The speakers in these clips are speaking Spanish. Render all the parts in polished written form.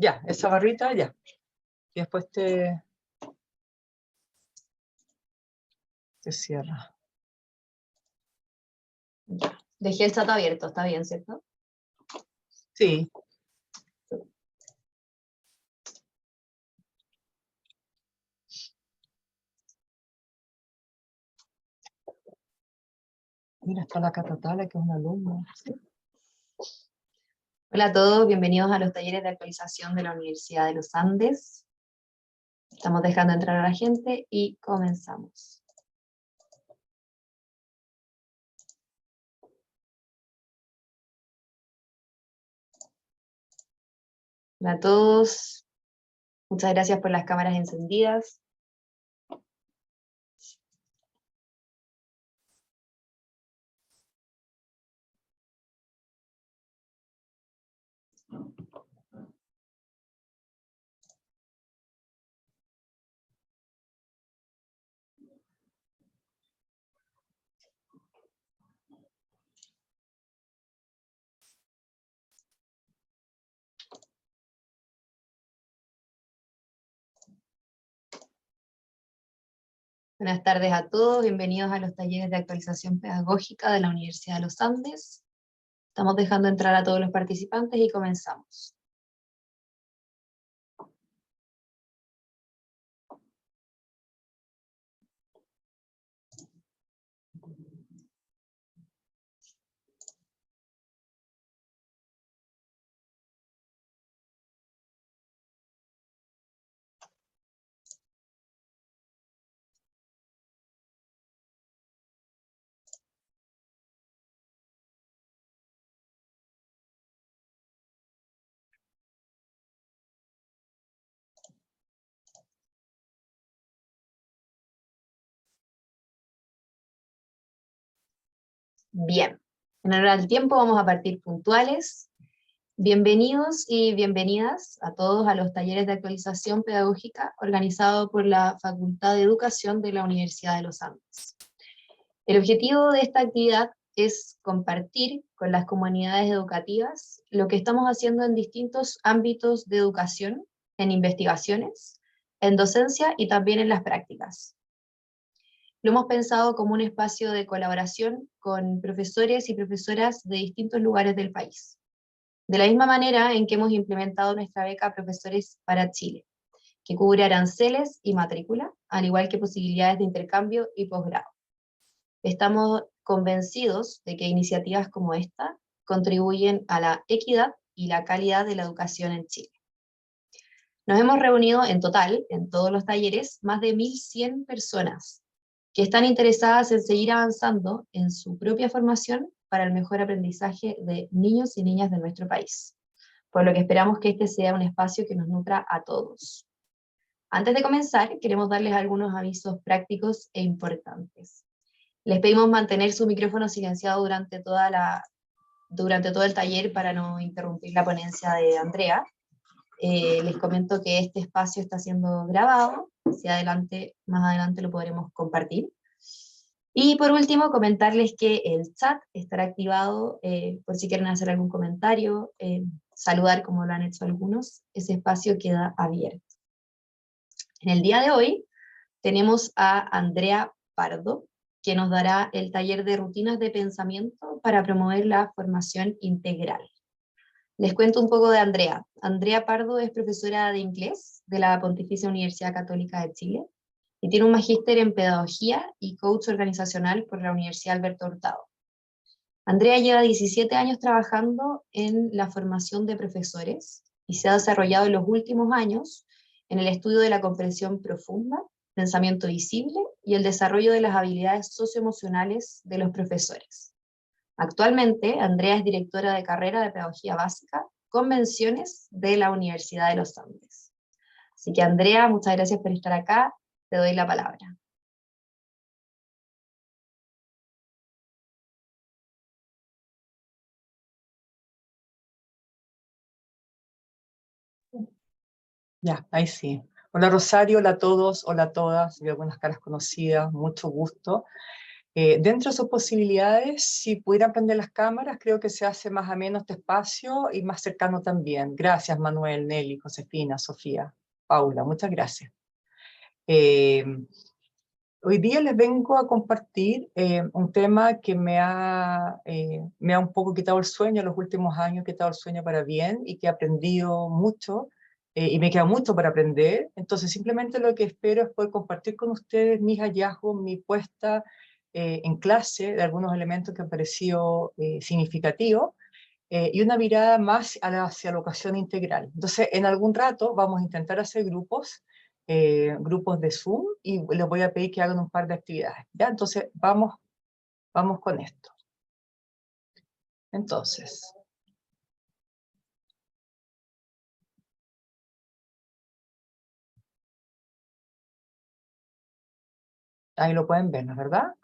Ya, esa barrita ya. Y después te cierra. Ya. Dejé el chat abierto, está bien, ¿cierto? Sí. Mira, está la Catatala, que es una alumna. Hola a todos, bienvenidos a los talleres de actualización de la Universidad de los Andes. Estamos dejando entrar a la gente y comenzamos. Hola a todos, muchas gracias por las cámaras encendidas. Buenas tardes a todos, bienvenidos a los talleres de actualización pedagógica de la Universidad de los Andes. Estamos dejando entrar a todos los participantes y comenzamos. Bien, en honor al tiempo vamos a partir puntuales. Bienvenidos y bienvenidas a todos a los talleres de actualización pedagógica organizados por la Facultad de Educación de la Universidad de los Andes. El objetivo de esta actividad es compartir con las comunidades educativas lo que estamos haciendo en distintos ámbitos de educación, en investigaciones, en docencia y también en las prácticas. Lo hemos pensado como un espacio de colaboración con profesores y profesoras de distintos lugares del país. De la misma manera en que hemos implementado nuestra beca Profesores para Chile, que cubre aranceles y matrícula, al igual que posibilidades de intercambio y posgrado. Estamos convencidos de que iniciativas como esta contribuyen a la equidad y la calidad de la educación en Chile. Nos hemos reunido en total, en todos los talleres, más de 1.100 personas que están interesadas en seguir avanzando en su propia formación para el mejor aprendizaje de niños y niñas de nuestro país, por lo que esperamos que este sea un espacio que nos nutra a todos. Antes de comenzar, queremos darles algunos avisos prácticos e importantes. Les pedimos mantener su micrófono silenciado durante todo el taller para no interrumpir la ponencia de Andrea. Les comento que este espacio está siendo grabado, más adelante lo podremos compartir. Y por último, comentarles que el chat estará activado por si quieren hacer algún comentario, saludar como lo han hecho algunos, ese espacio queda abierto. En el día de hoy tenemos a Andrea Pardo, que nos dará el taller de rutinas de pensamiento para promover la formación integral. Les cuento un poco de Andrea. Andrea Pardo es profesora de inglés de la Pontificia Universidad Católica de Chile y tiene un magíster en pedagogía y coach organizacional por la Universidad Alberto Hurtado. Andrea lleva 17 años trabajando en la formación de profesores y se ha desarrollado en los últimos años en el estudio de la comprensión profunda, pensamiento visible y el desarrollo de las habilidades socioemocionales de los profesores. Actualmente, Andrea es directora de carrera de Pedagogía Básica, Convenciones de la Universidad de los Andes. Así que Andrea, muchas gracias por estar acá, te doy la palabra. Ya, ahí sí. Hola Rosario, hola a todos, hola a todas, veo algunas caras conocidas, mucho gusto. Dentro de sus posibilidades, si pudieran prender las cámaras, creo que se hace más ameno este espacio y más cercano también. Gracias, Manuel, Nelly, Josefina, Sofía, Paula, muchas gracias. Hoy día les vengo a compartir un tema que me ha un poco quitado el sueño en los últimos años, quitado el sueño para bien y que he aprendido mucho y me queda mucho para aprender. Entonces simplemente lo que espero es poder compartir con ustedes mis hallazgos, mi puesta en clase de algunos elementos que han parecido significativos y una mirada más hacia la educación integral. Entonces, en algún rato vamos a intentar hacer grupos de Zoom y les voy a pedir que hagan un par de actividades. ¿Ya? Entonces, vamos con esto. Entonces, ahí lo pueden ver, ¿no es verdad?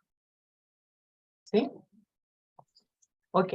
¿Sí? Ok.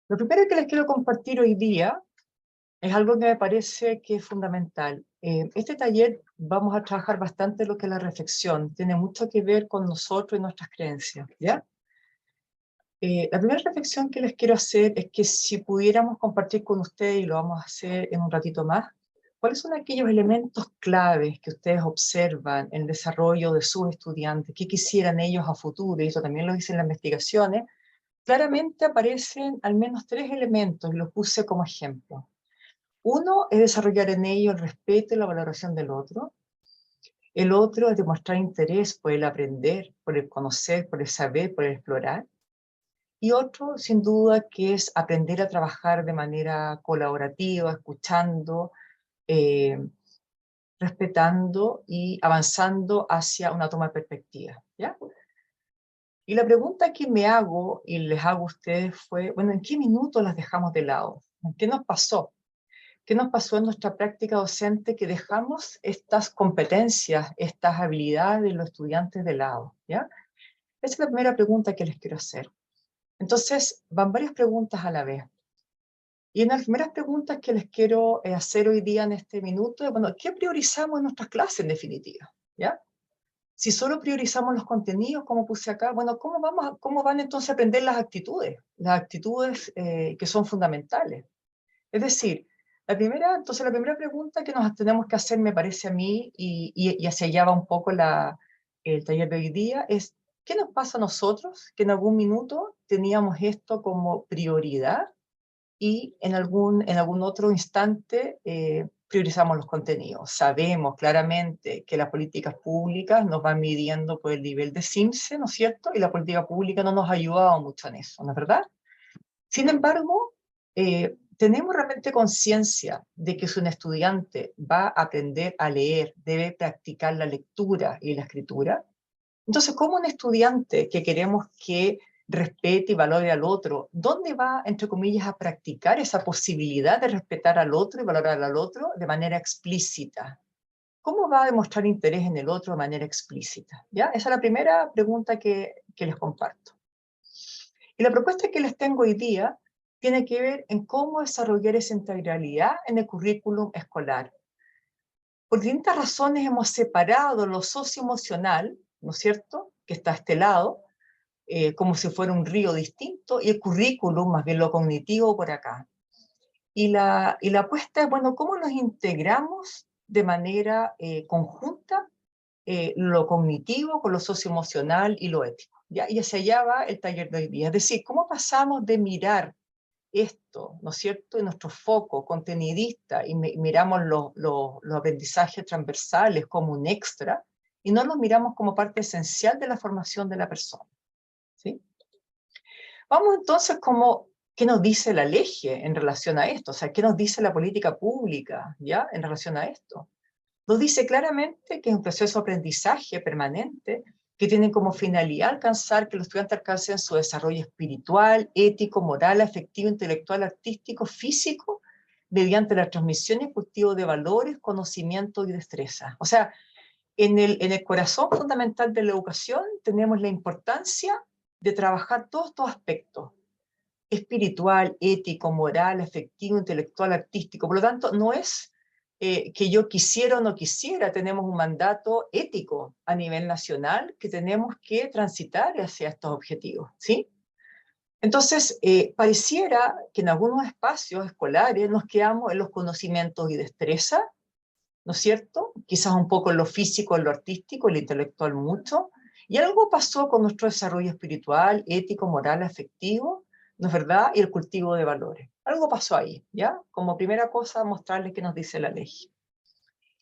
Lo primero que les quiero compartir hoy día es algo que me parece que es fundamental. Este taller vamos a trabajar bastante lo que es la reflexión. Tiene mucho que ver con nosotros y nuestras creencias, ¿ya? La primera reflexión que les quiero hacer es que si pudiéramos compartir con ustedes, y lo vamos a hacer en un ratito más, ¿cuáles son aquellos elementos claves que ustedes observan en el desarrollo de sus estudiantes? ¿Qué quisieran ellos a futuro? Y eso también lo dicen las investigaciones. Claramente aparecen al menos 3 elementos, y los puse como ejemplo. Uno es desarrollar en ellos el respeto y la valoración del otro. El otro es demostrar interés por el aprender, por el conocer, por el saber, por el explorar. Y otro, sin duda, que es aprender a trabajar de manera colaborativa, escuchando, eh, respetando y avanzando hacia una toma de perspectiva, ¿ya? Y la pregunta que me hago y les hago a ustedes fue, bueno, ¿en qué minuto las dejamos de lado? ¿Qué nos pasó? ¿Qué nos pasó en nuestra práctica docente que dejamos estas competencias, estas habilidades de los estudiantes de lado, ¿ya? Esa es la primera pregunta que les quiero hacer. Entonces, van varias preguntas a la vez. Y una de las primeras preguntas que les quiero hacer hoy día en este minuto es, bueno, ¿qué priorizamos en nuestras clases en definitiva? ¿Ya? Si solo priorizamos los contenidos, como puse acá, bueno, ¿cómo van entonces a aprender las actitudes que son fundamentales? Es decir, entonces la primera pregunta que nos tenemos que hacer, me parece a mí, y hacia allá va un poco el taller de hoy día, es ¿qué nos pasa a nosotros que en algún minuto teníamos esto como prioridad y en algún otro instante priorizamos los contenidos? Sabemos claramente que las políticas públicas nos van midiendo por el nivel de CIMSE, ¿no es cierto? Y la política pública no nos ha ayudado mucho en eso, ¿no es verdad? Sin embargo, tenemos realmente conciencia de que si un estudiante va a aprender a leer, debe practicar la lectura y la escritura. Entonces, como un estudiante que queremos que respete y valore al otro, ¿dónde va, entre comillas, a practicar esa posibilidad de respetar al otro y valorar al otro de manera explícita? ¿Cómo va a demostrar interés en el otro de manera explícita? ¿Ya? Esa es la primera pregunta que les comparto. Y la propuesta que les tengo hoy día tiene que ver en cómo desarrollar esa integralidad en el currículum escolar. Por distintas razones hemos separado lo socioemocional, ¿no es cierto?, que está a este lado, como si fuera un río distinto, y el currículum, más bien lo cognitivo, por acá. Y la apuesta es, bueno, ¿cómo nos integramos de manera conjunta lo cognitivo con lo socioemocional y lo ético? ¿Ya? Y hacia allá va el taller de hoy día. Es decir, ¿cómo pasamos de mirar esto, ¿no es cierto?, en nuestro foco contenidista y miramos los aprendizajes transversales como un extra, y no los miramos como parte esencial de la formación de la persona. ¿Sí? Vamos entonces como, ¿qué nos dice la ley en relación a esto? O sea, ¿qué nos dice la política pública, ya, en relación a esto? Nos dice claramente que es un proceso de aprendizaje permanente que tiene como finalidad alcanzar que los estudiantes alcancen su desarrollo espiritual, ético, moral, afectivo, intelectual, artístico, físico, mediante la transmisión y cultivo de valores, conocimientos y destrezas. O sea, en el corazón fundamental de la educación tenemos la importancia de trabajar todos estos aspectos, espiritual, ético, moral, afectivo, intelectual, artístico. Por lo tanto, no es que yo quisiera o no quisiera, tenemos un mandato ético a nivel nacional que tenemos que transitar hacia estos objetivos, ¿sí? Entonces, pareciera que en algunos espacios escolares nos quedamos en los conocimientos y destreza, ¿no es cierto? Quizás un poco en lo físico, en lo artístico, en lo intelectual mucho. Y algo pasó con nuestro desarrollo espiritual, ético, moral, afectivo, ¿no es verdad? Y el cultivo de valores. Algo pasó ahí, ¿ya? Como primera cosa, mostrarles qué nos dice la ley.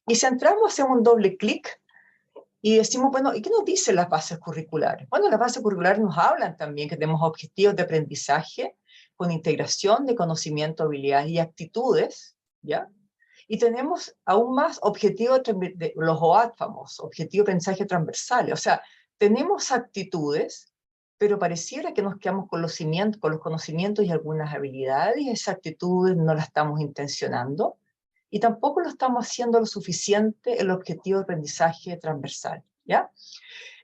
Y si entramos, hacemos un doble clic y decimos, bueno, ¿y qué nos dicen las bases curriculares? Bueno, las bases curriculares nos hablan también que tenemos objetivos de aprendizaje con integración de conocimiento, habilidades y actitudes, ¿ya? Y tenemos aún más objetivos de los OAT famosos, objetivos de aprendizaje transversales. O sea, tenemos actitudes, pero pareciera que nos quedamos con los conocimientos y algunas habilidades, y esas actitudes no las estamos intencionando, y tampoco lo estamos haciendo lo suficiente en el objetivo de aprendizaje transversal, ¿ya?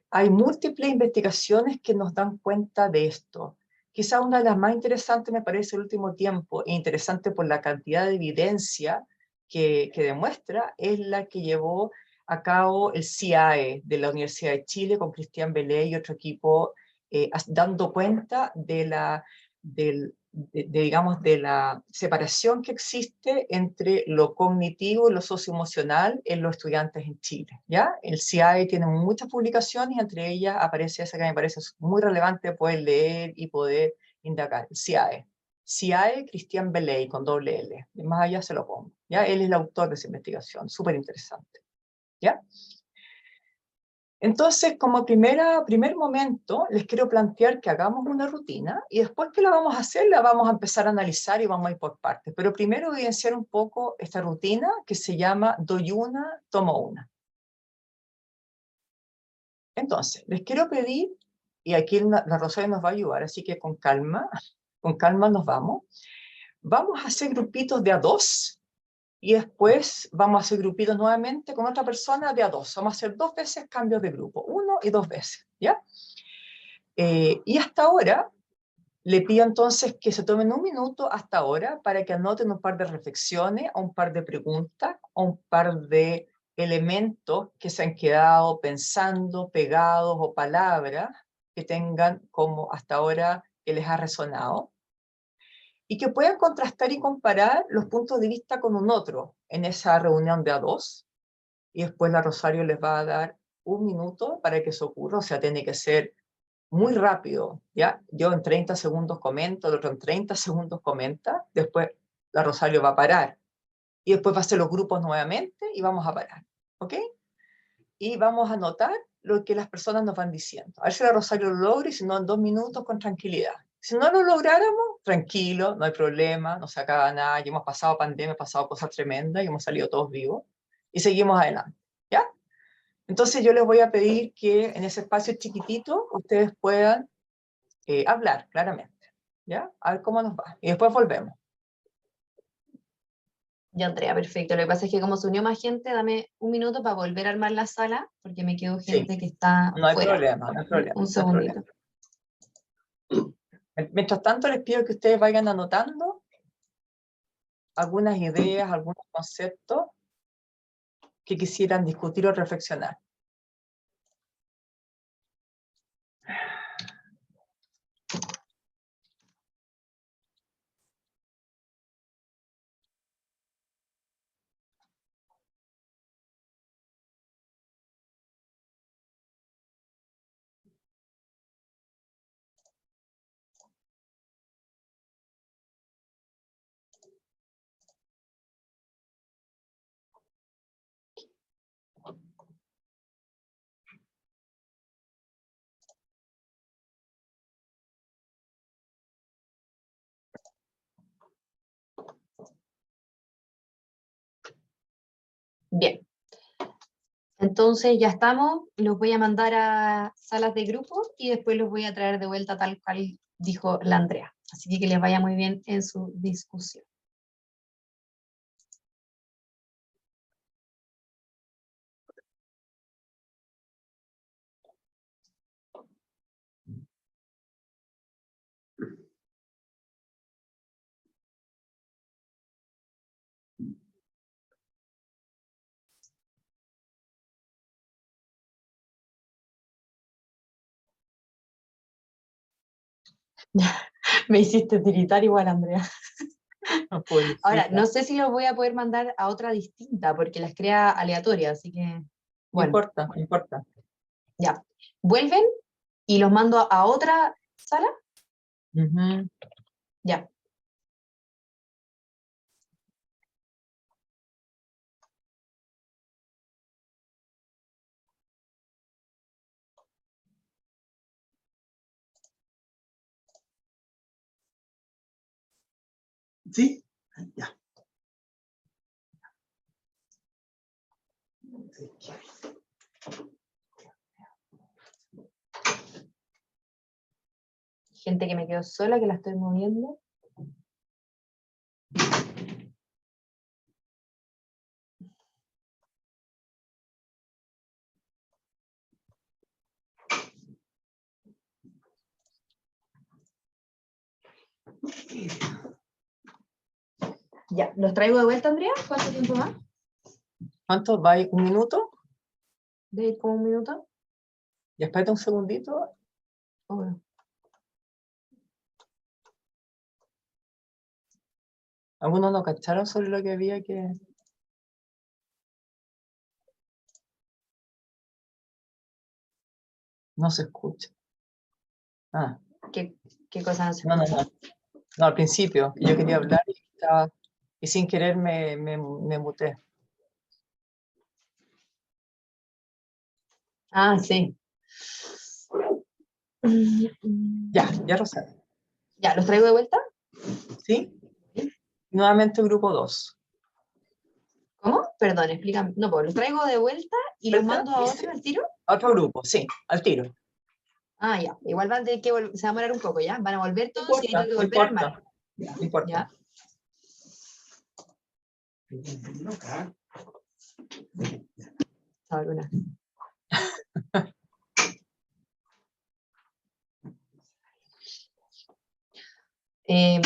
Hay múltiples investigaciones que nos dan cuenta de esto. Quizá una de las más interesantes me parece el último tiempo, e interesante por la cantidad de evidencia que demuestra, es la que llevó a cabo el CIAE de la Universidad de Chile con Cristian Belé y otro equipo, dando cuenta digamos, de la separación que existe entre lo cognitivo y lo socioemocional en los estudiantes en Chile, ¿ya? El CIAE tiene muchas publicaciones y entre ellas aparece esa que me parece muy relevante poder leer y poder indagar, el CIAE. CIAE Cristian Belé con doble L, y más allá se lo pongo, ¿ya? Él es el autor de esa investigación, súper interesante, ¿ya? Entonces, como primer momento, les quiero plantear que hagamos una rutina y después que la vamos a hacer, la vamos a empezar a analizar y vamos a ir por partes. Pero primero evidenciar un poco esta rutina que se llama doy una, tomo una. Entonces, les quiero pedir, y aquí la Rosario nos va a ayudar, así que con calma nos vamos. Vamos a hacer grupitos de a dos y después vamos a hacer grupitos nuevamente con otra persona de a dos. Vamos a hacer 2 veces cambios de grupo, 1 y 2 veces, ¿ya? Y hasta ahora, le pido entonces que se tomen un minuto hasta ahora para que anoten un par de reflexiones, o un par de preguntas, o un par de elementos que se han quedado pensando, pegados, o palabras que tengan como hasta ahora que les ha resonado, y que puedan contrastar y comparar los puntos de vista con un otro en esa reunión de a dos, y después la Rosario les va a dar un minuto para que eso ocurra, o sea, tiene que ser muy rápido, ¿ya? Yo en 30 segundos comento, el otro en 30 segundos comenta, después la Rosario va a parar, y después va a hacer los grupos nuevamente y vamos a parar, ¿ok? Y vamos a anotar lo que las personas nos van diciendo. A ver si la Rosario lo logra y si no, en 2 minutos con tranquilidad. Si no lo lográramos, tranquilo, no hay problema, no se acaba nada, ya hemos pasado pandemia, hemos pasado cosas tremendas y hemos salido todos vivos y seguimos adelante, ¿ya? Entonces yo les voy a pedir que en ese espacio chiquitito ustedes puedan hablar claramente, ¿ya? A ver cómo nos va. Y después volvemos. Ya, Andrea, perfecto. Lo que pasa es que como se unió más gente, dame un minuto para volver a armar la sala, porque me quedó Sí, gente que está no hay fuera. problema, no hay problema, Un no hay problema. segundito. Mientras tanto, les pido que ustedes vayan anotando algunas ideas, algunos conceptos que quisieran discutir o reflexionar. Bien. Entonces ya estamos, los voy a mandar a salas de grupo y después los voy a traer de vuelta tal cual dijo la Andrea. Así que les vaya muy bien en su discusión. Me hiciste tiritar igual, Andrea. Ahora, no sé si los voy a poder mandar a otra distinta porque las crea aleatorias, así que, No bueno, importa, no importa. ya. ¿Vuelven y los mando a otra sala? Ujú. Ya. ¿Sí? Ya. Gente que me quedó sola, que la estoy moviendo. Ya, ¿los traigo de vuelta, Andrea? ¿Cuánto tiempo más? ¿Cuánto va ahí? ¿Un minuto? ¿De ir como un minuto? Y espérate un segundito. Obvio. Algunos no cacharon sobre lo que había que... No se escucha. Ah, ¿Qué cosa no se no, no, escucha? no. No, al principio, que yo quería hablar y sin querer me muté. Ah, sí. Ya, Rosario. Ya, ¿los traigo de vuelta? ¿Sí? Nuevamente grupo 2. ¿Cómo? Perdón, explícame. No, pues los traigo de vuelta y los mando a otro al tiro. Otro grupo, sí, al tiro. Ah, ya. Igual van a tener que se va a demorar un poco, ¿ya? Van a volver No todos y importa, hay que no volver a armar. importa. No importa. ¿Ya? Chao, Luna. Eh,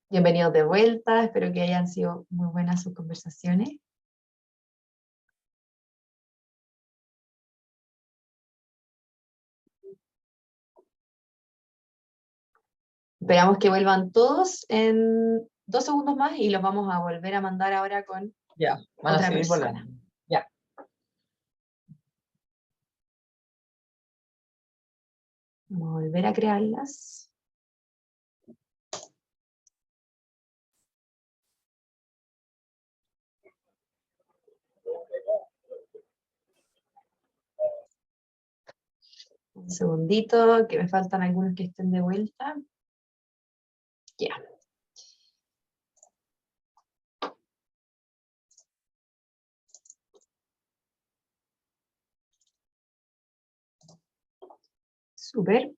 bienvenidos de vuelta. Espero que hayan sido muy buenas sus conversaciones. Esperamos que vuelvan todos en 2 segundos más y los vamos a volver a mandar ahora con Ya, van a otra seguir persona. volando. Ya. Vamos a volver a crearlas. Un segundito, que me faltan algunos que estén de vuelta. Ya. Súper.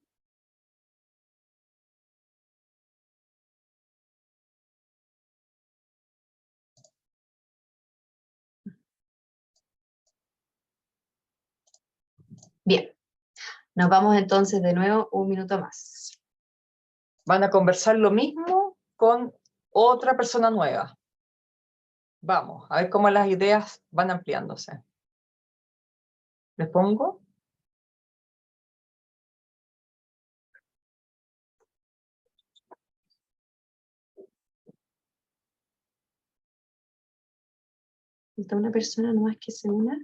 Bien. Nos vamos entonces de nuevo un minuto más. Van a conversar lo mismo con otra persona nueva. Vamos, a ver cómo las ideas van ampliándose. ¿Les pongo? Falta una persona nomás que se una.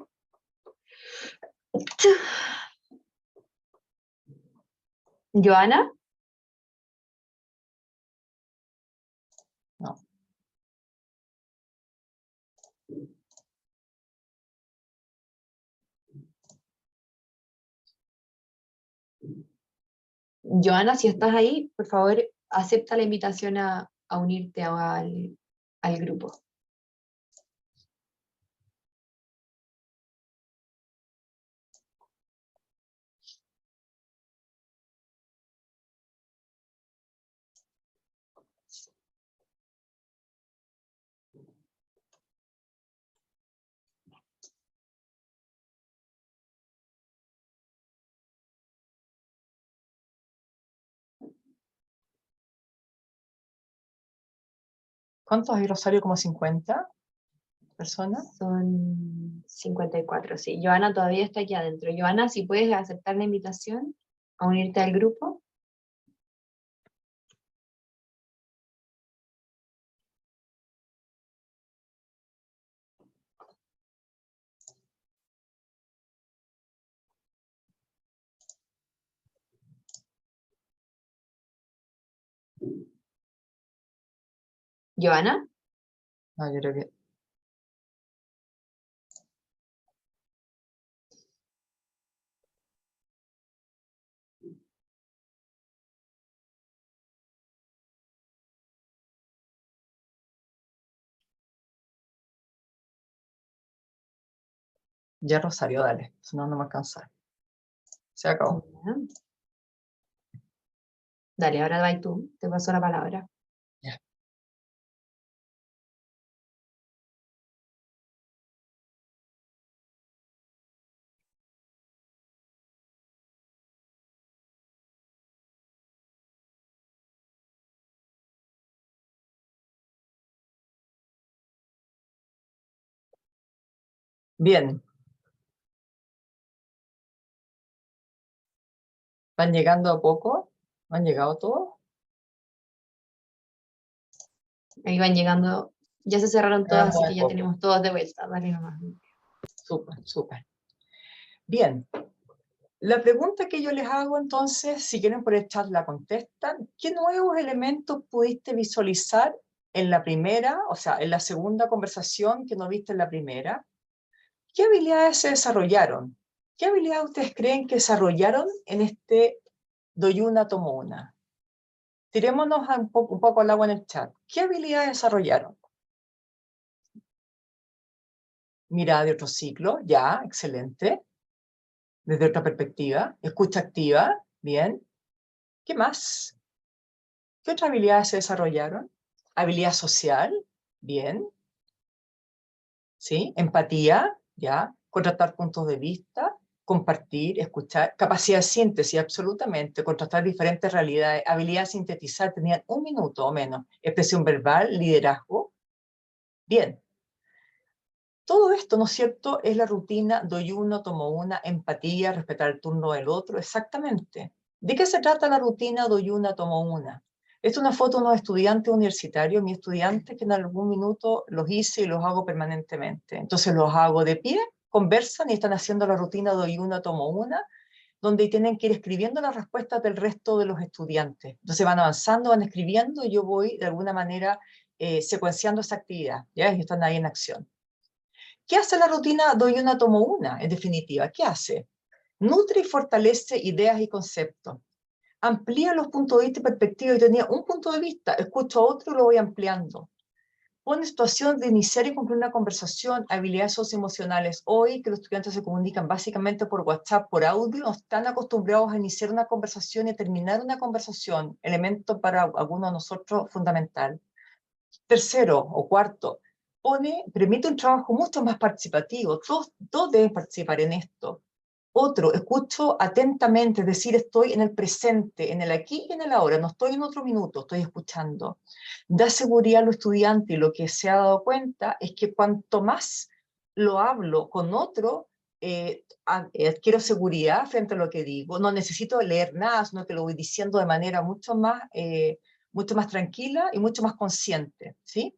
¿Joana? No. Joana, si estás ahí, por favor, acepta la invitación a unirte al grupo. ¿Cuántos hay, Rosario? ¿Como 50 personas? Son 54, sí. Joana todavía está aquí adentro. Joana, si puedes aceptar la invitación a unirte al grupo. Joana. No, yo creo que... Ya, Rosario, dale. Si no, no me alcanza. Se acabó. Dale, ahora vas tú. Te paso la palabra. Ya. Bien. ¿Van llegando a poco? ¿Han llegado todos? Ahí van llegando. Ya se cerraron todas, así Muy que ya poco. tenemos todos de vuelta. Dale nomás. Súper, súper. Bien. La pregunta que yo les hago entonces, si quieren por el chat la contestan, ¿qué nuevos elementos pudiste visualizar en la primera, o sea, en la segunda conversación que no viste en la primera? ¿Qué habilidades se desarrollaron? ¿Qué habilidades ustedes creen que desarrollaron en este doy una, tomo una? Tirémonos un poco al agua en el chat. ¿Qué habilidades desarrollaron? Mirada de otro ciclo, ya, excelente. Desde otra perspectiva. Escucha activa, bien. ¿Qué más? ¿Qué otras habilidades se desarrollaron? Habilidad social, bien. ¿Sí? Empatía, ya. Contrastar puntos de vista, compartir, escuchar. Capacidad de síntesis, absolutamente. Contrastar diferentes realidades. Habilidad de sintetizar, tenían 1 minuto o menos. Expresión verbal, liderazgo. Bien. Todo esto, ¿no es cierto?, es la rutina, doy uno, tomo una, empatía, respetar el turno del otro, exactamente. ¿De qué se trata la rutina, doy una, tomo una? Esta es una foto de unos estudiantes universitarios, mis estudiantes, que en algún minuto los hice y los hago permanentemente. Entonces los hago de pie, conversan y están haciendo la rutina, doy una, tomo una, donde tienen que ir escribiendo las respuestas del resto de los estudiantes. Entonces van avanzando, van escribiendo y yo voy de alguna manera secuenciando esa actividad, ¿ya? Y están ahí en acción. ¿Qué hace la rutina doy una, tomo una? En definitiva, ¿qué hace? Nutre y fortalece ideas y conceptos. Amplía los puntos de vista y perspectivas. Yo tenía un punto de vista, escucho otro y lo voy ampliando. Pone situación de iniciar y concluir una conversación, habilidades socioemocionales. Hoy que los estudiantes se comunican básicamente por WhatsApp, por audio, no están acostumbrados a iniciar una conversación y a terminar una conversación, elemento para algunos de nosotros fundamental. Tercero o cuarto, permite un trabajo mucho más participativo. Todos deben participar en esto. Otro, escucho atentamente, es decir, estoy en el presente, en el aquí y en el ahora, no estoy en otro minuto, estoy escuchando. Da seguridad a los estudiantes y lo que se ha dado cuenta es que cuanto más lo hablo con otro, adquiero seguridad frente a lo que digo. No necesito leer nada, sino que lo voy diciendo de manera mucho más tranquila y mucho más consciente, ¿sí?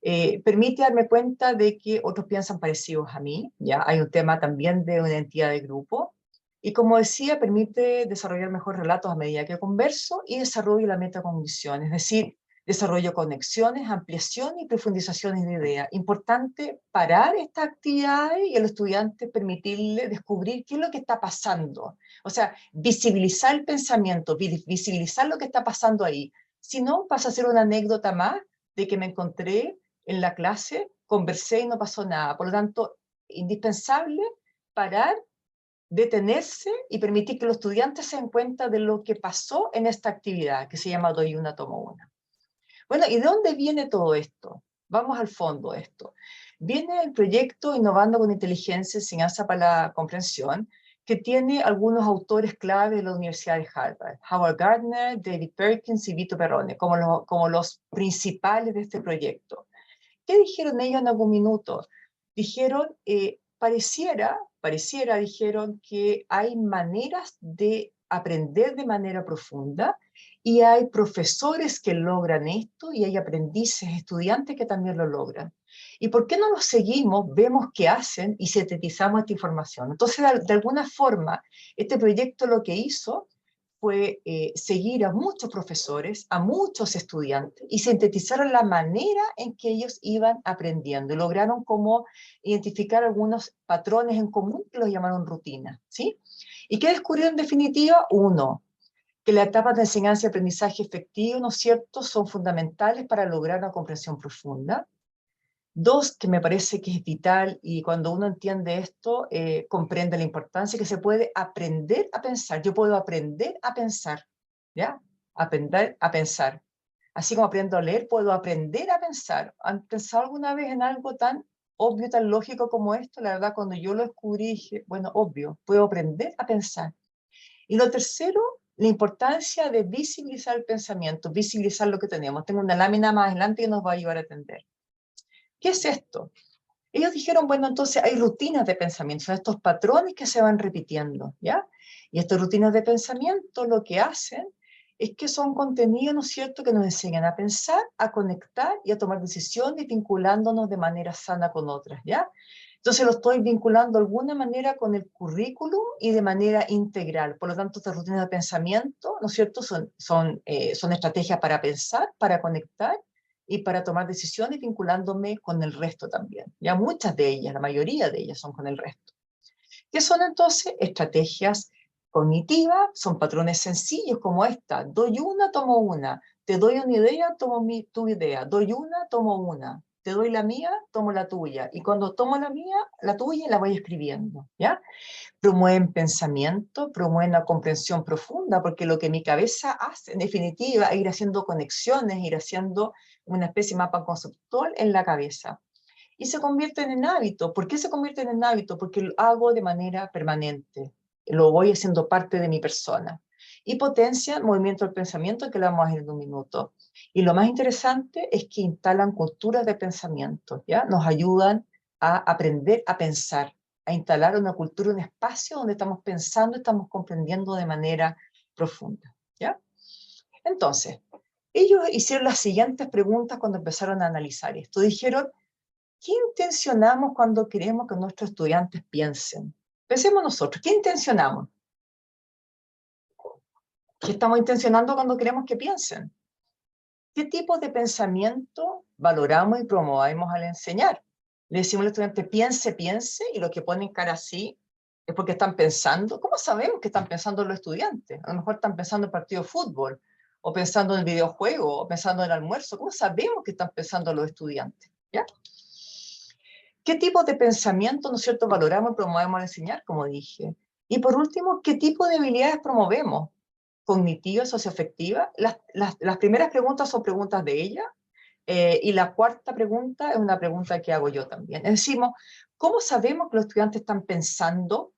Permite darme cuenta de que otros piensan parecidos a mí, ya hay un tema también de una identidad de grupo, y como decía, permite desarrollar mejores relatos a medida que converso y desarrollo la metacognición, es decir, desarrollo conexiones, ampliación y profundizaciones de ideas. Importante parar estas actividades y a los estudiantes permitirle descubrir qué es lo que está pasando, o sea, visibilizar el pensamiento, visibilizar lo que está pasando ahí, si no pasa a ser una anécdota más de que me encontré en la clase, conversé y no pasó nada. Por lo tanto, indispensable parar, detenerse y permitir que los estudiantes se den cuenta de lo que pasó en esta actividad, que se llama doy una, tomo una. Bueno, ¿y de dónde viene todo esto? Vamos al fondo de esto. Viene el proyecto Innovando con Inteligencia, Enseñanza para la Comprensión, que tiene algunos autores clave de la Universidad de Harvard, Howard Gardner, David Perkins y Vito Perrone, como los principales de este proyecto. ¿Qué dijeron ellos en algún minuto? Dijeron, dijeron que hay maneras de aprender de manera profunda y hay profesores que logran esto y hay aprendices, estudiantes que también lo logran. ¿Y por qué no los seguimos, vemos qué hacen y sintetizamos esta información? Entonces, de alguna forma, este proyecto lo que hizo fue seguir a muchos profesores, a muchos estudiantes y sintetizaron la manera en que ellos iban aprendiendo. Y lograron como identificar algunos patrones en común que los llamaron rutinas, ¿sí? ¿Y qué descubrió en definitiva? Uno, que las etapas de enseñanza y aprendizaje efectivo, ¿no es cierto?, son fundamentales para lograr una comprensión profunda. Dos, que me parece que es vital, y cuando uno entiende esto, comprende la importancia que se puede aprender a pensar. Yo puedo aprender a pensar, ¿ya? Aprender a pensar. Así como aprendo a leer, puedo aprender a pensar. ¿Han pensado alguna vez en algo tan obvio, tan lógico como esto? La verdad, cuando yo lo descubrí, dije, bueno, obvio, puedo aprender a pensar. Y lo tercero, la importancia de visibilizar el pensamiento, visibilizar lo que tenemos. Tengo una lámina más adelante que nos va a ayudar a entender. ¿Qué es esto? Ellos dijeron, bueno, entonces hay rutinas de pensamiento, son estos patrones que se van repitiendo, ¿ya? Y estas rutinas de pensamiento lo que hacen es que son contenidos, ¿no es cierto?, que nos enseñan a pensar, a conectar y a tomar decisiones vinculándonos de manera sana con otras, ¿ya? Entonces lo estoy vinculando de alguna manera con el currículum y de manera integral. Por lo tanto, estas rutinas de pensamiento, ¿no es cierto?, son estrategias para pensar, para conectar y para tomar decisiones vinculándome con el resto también. Ya muchas de ellas, la mayoría de ellas son con el resto. ¿Qué son entonces? Estrategias cognitivas, son patrones sencillos como esta. Doy una, tomo una. Te doy una idea, tomo tu idea. Doy una, tomo una. Te doy la mía, tomo la tuya. Y cuando tomo la mía, la tuya, la voy escribiendo, ¿ya? Promueven pensamiento, promueven la comprensión profunda, porque lo que mi cabeza hace, en definitiva, es ir haciendo conexiones, ir haciendo una especie de mapa conceptual en la cabeza. Y se convierten en hábitos. ¿Por qué se convierten en hábitos? Porque lo hago de manera permanente. Lo voy haciendo parte de mi persona. Y potencia el movimiento del pensamiento, que lo vamos a ver en un minuto. Y lo más interesante es que instalan culturas de pensamiento, ¿ya? Nos ayudan a aprender a pensar, a instalar una cultura, un espacio donde estamos pensando, estamos comprendiendo de manera profunda, ¿ya? Entonces, ellos hicieron las siguientes preguntas cuando empezaron a analizar esto. Dijeron, ¿qué intencionamos cuando queremos que nuestros estudiantes piensen? Pensemos nosotros, ¿qué intencionamos? ¿Qué estamos intencionando cuando queremos que piensen? ¿Qué tipo de pensamiento valoramos y promovemos al enseñar? Le decimos al estudiante, piense, piense, y los que ponen cara así es porque están pensando. ¿Cómo sabemos que están pensando los estudiantes? A lo mejor están pensando en el partido de fútbol, o pensando en el videojuego, o pensando en el almuerzo. ¿Cómo sabemos que están pensando los estudiantes? ¿Ya? ¿Qué tipo de pensamiento, ¿no es cierto?, valoramos y promovemos al enseñar, como dije? Y por último, ¿qué tipo de habilidades promovemos? ¿Cognitivas, socioafectivas? Las primeras preguntas son preguntas de ella, y la cuarta pregunta es una pregunta que hago yo también. Decimos, ¿cómo sabemos que los estudiantes están pensando?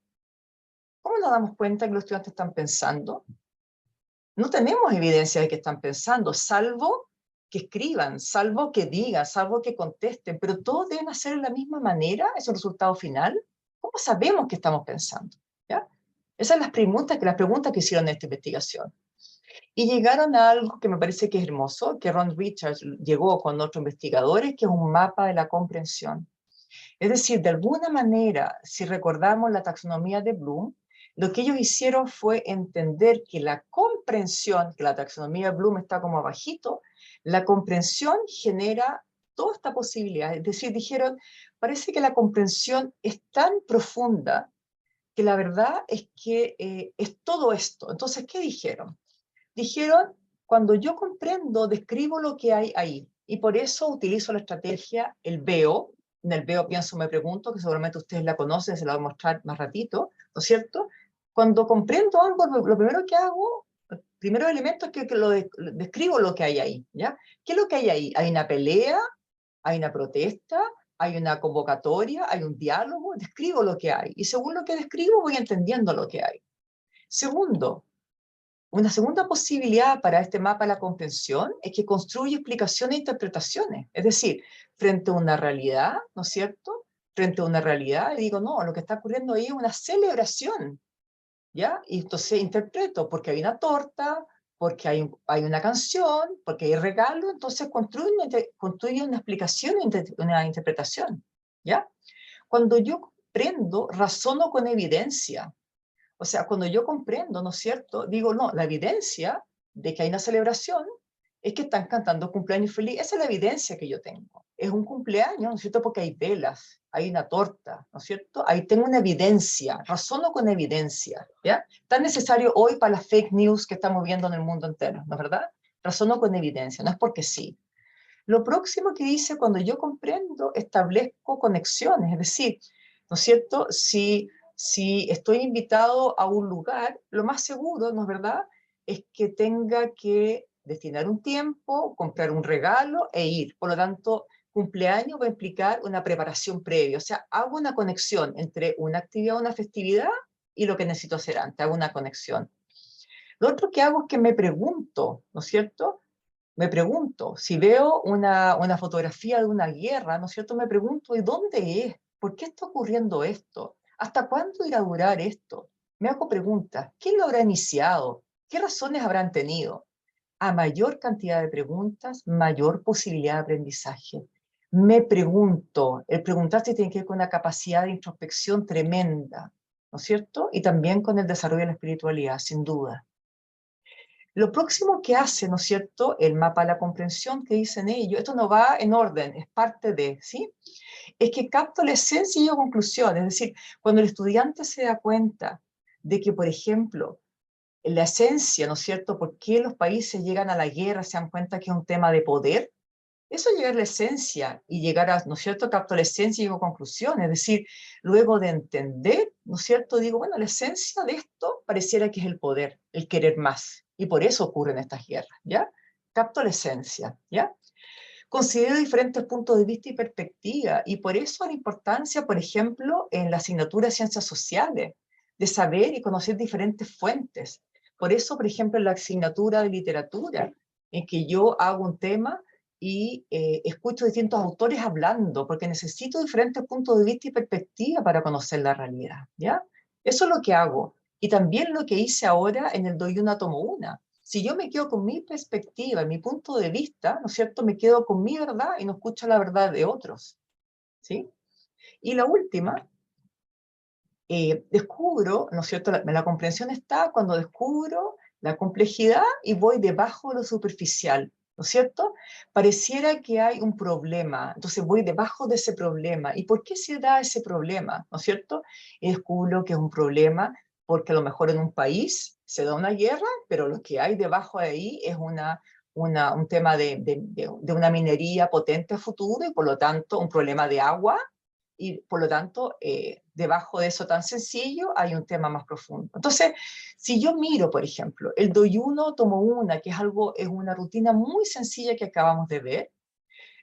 ¿Cómo nos damos cuenta que los estudiantes están pensando? No tenemos evidencia de que están pensando, salvo que escriban, salvo que digan, salvo que contesten, pero todos deben hacer de la misma manera, es el resultado final. ¿Cómo sabemos que estamos pensando? ¿Ya? Esas son las preguntas que hicieron en esta investigación. Y llegaron a algo que me parece que es hermoso, que Ron Richards llegó con otros investigadores, que es un mapa de la comprensión. Es decir, de alguna manera, si recordamos la taxonomía de Bloom, lo que ellos hicieron fue entender que la comprensión, que la taxonomía de Bloom está como abajito, la comprensión genera toda esta posibilidad. Es decir, dijeron, parece que la comprensión es tan profunda que la verdad es que es todo esto. Entonces, ¿qué dijeron? Dijeron, cuando yo comprendo, describo lo que hay ahí. Y por eso utilizo la estrategia, el veo. En el veo pienso, me pregunto, que seguramente ustedes la conocen, se la voy a mostrar más ratito, ¿no es cierto? Cuando comprendo algo, lo primero que hago, el primer elemento es que describo lo que hay ahí, ¿ya? ¿Qué es lo que hay ahí? Hay una pelea, hay una protesta, hay una convocatoria, hay un diálogo, describo lo que hay. Y según lo que describo, voy entendiendo lo que hay. Segundo, una segunda posibilidad para este mapa de la comprensión es que construye explicaciones e interpretaciones. Es decir, frente a una realidad, ¿no es cierto? Frente a una realidad, y digo, no, lo que está ocurriendo ahí es una celebración, ¿ya? Y entonces interpreto, porque hay una torta, porque hay una canción, porque hay regalo, entonces construye una explicación, una interpretación, ¿ya? Cuando yo comprendo, razono con evidencia. O sea, cuando yo comprendo, ¿no es cierto? Digo, no, la evidencia de que hay una celebración es que están cantando cumpleaños feliz. Esa es la evidencia que yo tengo. Es un cumpleaños, ¿no es cierto? Porque hay velas, hay una torta, ¿no es cierto? Ahí tengo una evidencia, razono con evidencia, ¿ya? Tan necesario hoy para las fake news que estamos viendo en el mundo entero, ¿no es verdad? Razono con evidencia, no es porque sí. Lo próximo que dice, cuando yo comprendo, establezco conexiones, es decir, ¿no es cierto? Si estoy invitado a un lugar, lo más seguro, ¿no es verdad?, es que tenga que destinar un tiempo, comprar un regalo e ir. Por lo tanto, cumpleaños va a implicar una preparación previa. O sea, hago una conexión entre una actividad, una festividad y lo que necesito hacer antes. Hago una conexión. Lo otro que hago es que me pregunto, ¿no es cierto? Me pregunto, si veo una fotografía de una guerra, ¿no es cierto? Me pregunto, ¿y dónde es? ¿Por qué está ocurriendo esto? ¿Hasta cuándo irá a durar esto? Me hago preguntas, ¿quién lo habrá iniciado? ¿Qué razones habrán tenido? A mayor cantidad de preguntas, mayor posibilidad de aprendizaje. Me pregunto, el preguntarse tiene que ver con una capacidad de introspección tremenda, ¿no es cierto? Y también con el desarrollo de la espiritualidad, sin duda. Lo próximo que hace, ¿no es cierto?, el mapa de la comprensión que dicen ellos, esto no va en orden, es parte de, ¿sí? Es que capto la esencia y llego a conclusiones. Es decir, cuando el estudiante se da cuenta de que, por ejemplo, la esencia, ¿no es cierto?, por qué los países llegan a la guerra, se dan cuenta que es un tema de poder, eso es llegar a la esencia y llegar a, ¿no es cierto?, capto la esencia y llego a conclusiones. Es decir, luego de entender, ¿no es cierto?, digo, bueno, la esencia de esto pareciera que es el poder, el querer más. Y por eso ocurren estas guerras, ¿ya? Capto la esencia, ¿ya? Considero diferentes puntos de vista y perspectiva, y por eso la importancia, por ejemplo, en la asignatura de ciencias sociales, de saber y conocer diferentes fuentes. Por eso, por ejemplo, en la asignatura de literatura, en que yo hago un tema y escucho distintos autores hablando, porque necesito diferentes puntos de vista y perspectiva para conocer la realidad, ¿ya? Eso es lo que hago. Y también lo que hice ahora en el Doy Una, Tomo Una. Si yo me quedo con mi perspectiva, mi punto de vista, ¿no es cierto?, me quedo con mi verdad y no escucho la verdad de otros, ¿sí? Y la última, descubro, ¿no es cierto?, la comprensión está cuando descubro la complejidad y voy debajo de lo superficial, ¿no es cierto? Pareciera que hay un problema, entonces voy debajo de ese problema. ¿Y por qué se da ese problema, ¿no es cierto? Y descubro que es un problema porque a lo mejor en un país se da una guerra, pero lo que hay debajo de ahí es un tema de una minería potente a futuro y por lo tanto un problema de agua y por lo tanto, debajo de eso tan sencillo hay un tema más profundo. Entonces, si yo miro, por ejemplo, el doy uno, tomo una, que es una rutina muy sencilla que acabamos de ver,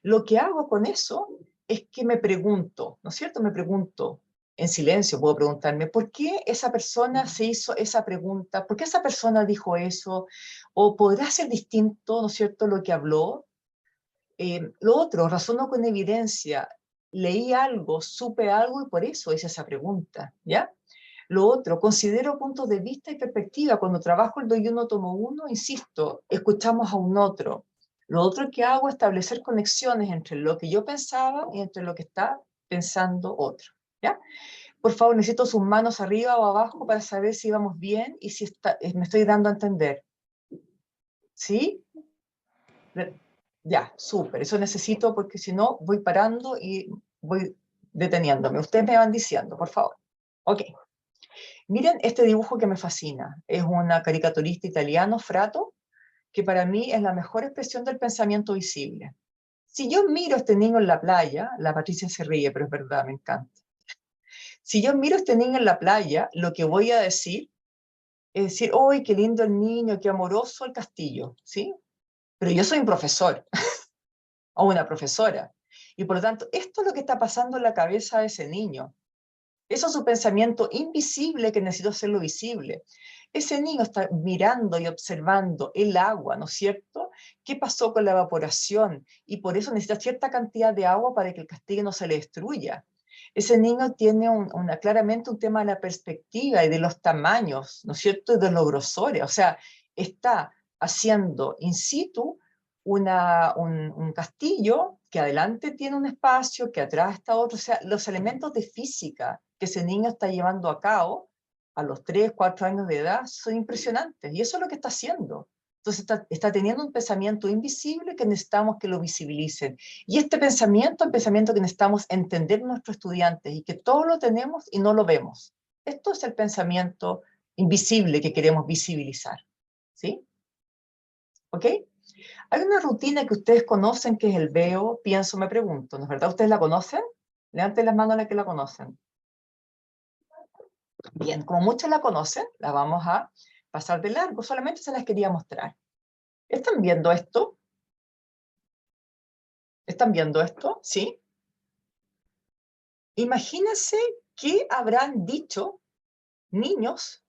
lo que hago con eso es que me pregunto, ¿no es cierto? Me pregunto, en silencio puedo preguntarme, ¿por qué esa persona se hizo esa pregunta? ¿Por qué esa persona dijo eso? ¿O podrá ser distinto, ¿no es cierto?, lo que habló? Lo otro, razono con evidencia, leí algo, supe algo y por eso hice esa pregunta, ¿ya? Lo otro, considero puntos de vista y perspectiva. Cuando trabajo el doy uno, tomo uno, insisto, escuchamos a un otro. Lo otro que hago es establecer conexiones entre lo que yo pensaba y entre lo que está pensando otro, ¿ya? Por favor, necesito sus manos arriba o abajo para saber si vamos bien y si me estoy dando a entender. ¿Sí? Ya, súper, eso necesito porque si no voy parando y voy deteniéndome. Ustedes me van diciendo, por favor. Ok. Miren este dibujo que me fascina. Es una caricaturista italiano, Frato, que para mí es la mejor expresión del pensamiento visible. Si yo miro a este niño en la playa, la Patricia se ríe, pero es verdad, me encanta. Si yo miro a este niño en la playa, lo que voy a decir es decir, ¡ay, qué lindo el niño, qué amoroso el castillo! ¿Sí? Pero yo soy un profesor o una profesora. Y por lo tanto, esto es lo que está pasando en la cabeza de ese niño. Eso es su pensamiento invisible que necesitó hacerlo visible. Ese niño está mirando y observando el agua, ¿no es cierto? ¿Qué pasó con la evaporación? Y por eso necesita cierta cantidad de agua para que el castillo no se le destruya. Ese niño tiene claramente un tema de la perspectiva y de los tamaños, ¿no es cierto? Y de los grosores. O sea, está haciendo in situ un castillo que adelante tiene un espacio, que atrás está otro. O sea, los elementos de física que ese niño está llevando a cabo a los 3, 4 años de edad son impresionantes. Y eso es lo que está haciendo. Entonces está teniendo un pensamiento invisible que necesitamos que lo visibilicen. Y este pensamiento es el pensamiento que necesitamos entender nuestros estudiantes y que todos lo tenemos y no lo vemos. Esto es el pensamiento invisible que queremos visibilizar. ¿Sí? ¿Ok? Hay una rutina que ustedes conocen que es el veo, pienso, me pregunto. ¿No es verdad? ¿Ustedes la conocen? Levanten las manos a las que la conocen. Bien, como muchos la conocen, la vamos a pasar de largo. Solamente se las quería mostrar. ¿Están viendo esto? ¿Están viendo esto? ¿Sí? Imagínense qué habrán dicho niños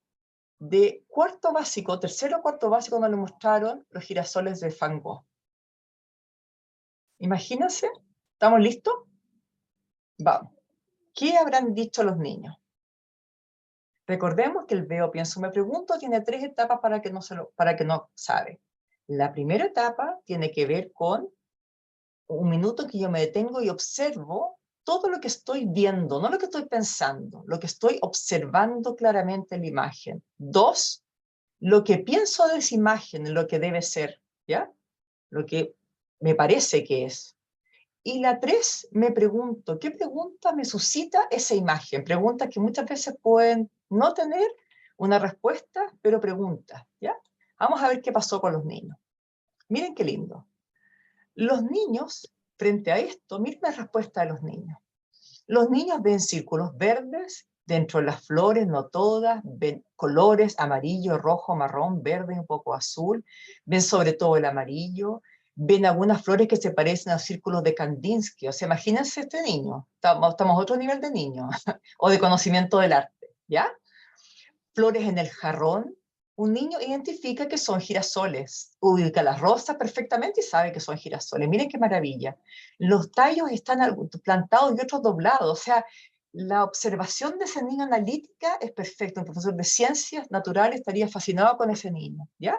de cuarto básico, tercero o cuarto básico, cuando les mostraron los girasoles de Van Gogh. Imagínense. ¿Estamos listos? Vamos. ¿Qué habrán dicho los niños? Recordemos que el veo, pienso, me pregunto tiene 3 etapas para que no sabe. La primera etapa tiene que ver con un minuto que yo me detengo y observo todo lo que estoy viendo, no lo que estoy pensando, lo que estoy observando claramente en la imagen. 2, lo que pienso de esa imagen, lo que debe ser, ¿ya? Lo que me parece que es. Y la 3, me pregunto, ¿qué pregunta me suscita esa imagen? Preguntas que muchas veces pueden no tener una respuesta, pero preguntas, ¿ya? Vamos a ver qué pasó con los niños. Miren qué lindo. Los niños, frente a esto, miren la respuesta de los niños. Los niños ven círculos verdes dentro de las flores, no todas, ven colores amarillo, rojo, marrón, verde y un poco azul, ven sobre todo el amarillo, ven algunas flores que se parecen a círculos de Kandinsky. O sea, imagínense este niño, estamos a otro nivel de niño, o de conocimiento del arte, ¿ya? Flores en el jarrón, un niño identifica que son girasoles, ubica las rosas perfectamente y sabe que son girasoles. Miren qué maravilla. Los tallos están plantados y otros doblados. O sea, la observación de ese niño analítica es perfecta. Un profesor de ciencias naturales estaría fascinado con ese niño, ¿ya?